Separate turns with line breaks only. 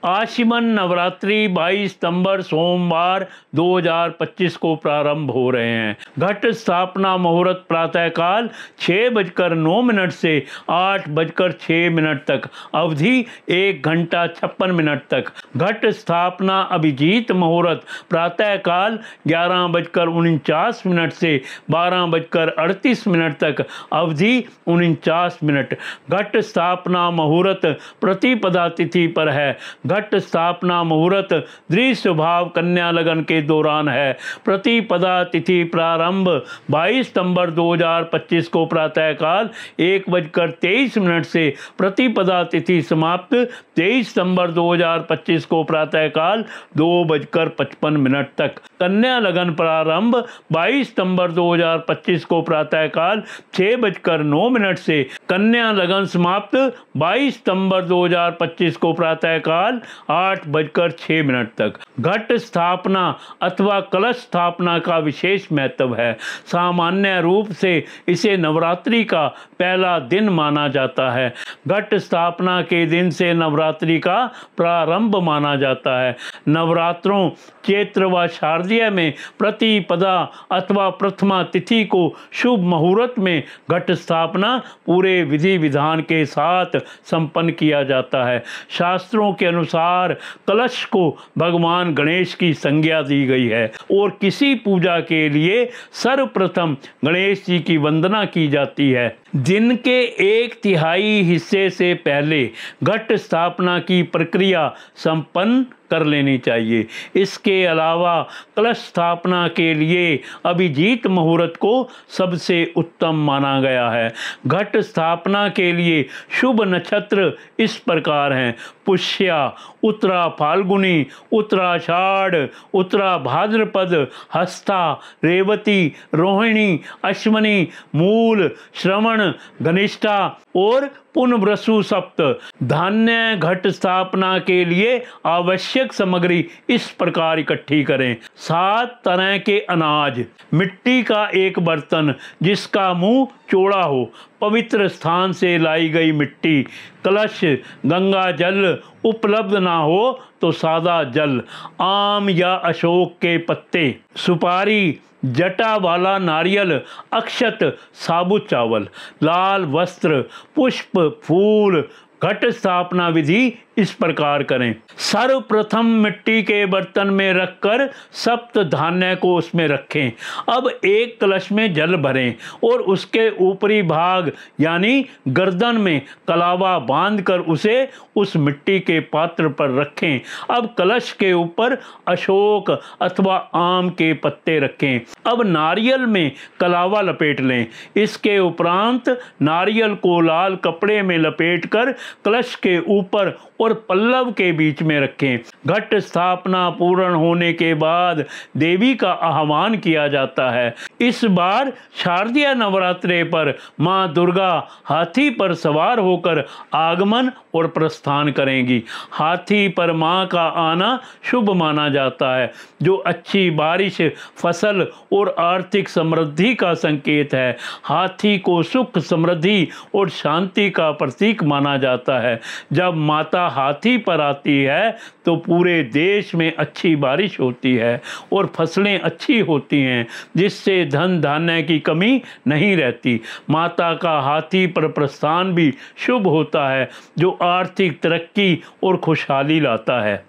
आशिमन नवरात्रि 22 सितंबर सोमवार 2025 को प्रारंभ हो रहे हैं। घट स्थापना मुहूर्त प्रातःकाल 6:09 से 8:06 तक, अवधि 1 घंटा 56 मिनट तक। घट स्थापना अभिजीत मुहूर्त प्रातःकाल 11:49 से 12:38 तक, अवधि 49 मिनट। घट स्थापना मुहूर्त प्रतिपदा तिथि पर है। घट स्थापना मुहूर्त दृश्य भाव कन्या लगन के दौरान है। प्रतिपदा तिथि प्रारंभ 22 सितंबर 2025 को प्रातःकाल 1:23 से प्रतिपदा तिथि समाप्त 23 सितंबर 2025 को प्रातःकाल 2:55 तक। कन्या लगन प्रारंभ 22 सितंबर 2025 को प्रातःकाल 6:09 से, कन्या लगन समाप्त 22 सितंबर 2025 को प्रातःकाल 8:06 तक। घट स्थापना अथवा कलश स्थापना का विशेष महत्व है। सामान्य रूप से इसे नवरात्रि का पहला दिन माना जाता है। घट स्थापना के दिन से नवरात्रि का प्रारंभ माना जाता है। नवरात्रों चैत्र व शारदीय में प्रतिपदा अथवा प्रथमा तिथि को शुभ मुहूर्त में घट स्थापना पूरे विधि विधान के साथ संपन्न किया जाता है। शास्त्रों के अनुसार कलश को भगवान गणेश की संज्ञा दी गई है और किसी पूजा के लिए सर्वप्रथम गणेश जी की वंदना की जाती है। दिन के 1/3 हिस्से से पहले घट स्थापना की प्रक्रिया संपन्न कर लेनी चाहिए। इसके अलावा कलश स्थापना के लिए अभिजीत मुहूर्त को सबसे उत्तम माना गया है। घट स्थापना के लिए शुभ नक्षत्र इस प्रकार हैं: पुष्या, उत्तरा फाल्गुनी, उत्तराषाढ़, उत्तरा भाद्रपद, हस्ता, रेवती, रोहिणी, अश्विनी, मूल, श्रवण, धनिष्ठा और पुनर्वसु सप्त। धान्य घट स्थापना के लिए आवश्यक सामग्री इस प्रकार इकट्ठी करें: 7 तरह के अनाज, मिट्टी का एक बर्तन जिसका मुंह चौड़ा हो, पवित्र स्थान से लाई गई मिट्टी, कलश, गंगा जल उपलब्ध ना हो तो सादा जल, आम या अशोक के पत्ते, सुपारी, जटा वाला नारियल, अक्षत, साबुत चावल, लाल वस्त्र, पुष्प, फूल। घट स्थापना विधि इस प्रकार करें: सर्वप्रथम मिट्टी के बर्तन में रखकर सप्त धान्य को उसमें रखें। अब एक कलश में जल भरें और उसके ऊपरी भाग यानी गर्दन में कलावा बांधकर उसे उस मिट्टी के पात्र पर रखें। अब कलश के ऊपर अशोक अथवा आम के पत्ते रखें। अब नारियल में कलावा लपेट लें। इसके उपरांत नारियल को लाल कपड़े में लपेटकर कलश के ऊपर और पल्लव के बीच में रखें। घट स्थापना पूर्ण होने के बाद देवी का आह्वान किया जाता है। इस बार शारदीय नवरात्रे पर मां दुर्गा हाथी पर सवार होकर आगमन और प्रस्थान करेंगी। हाथी पर मां का आना शुभ माना जाता है, जो अच्छी बारिश, फसल और आर्थिक समृद्धि का संकेत है। हाथी को सुख, समृद्धि और शांति का प्रतीक माना जाता है। जब माता हाथी पर आती है तो पूरे देश में अच्छी बारिश होती है और फसलें अच्छी होती हैं, जिससे धन धान्य की कमी नहीं रहती। माता का हाथी पर प्रस्थान भी शुभ होता है, जो आर्थिक तरक्की और खुशहाली लाता है।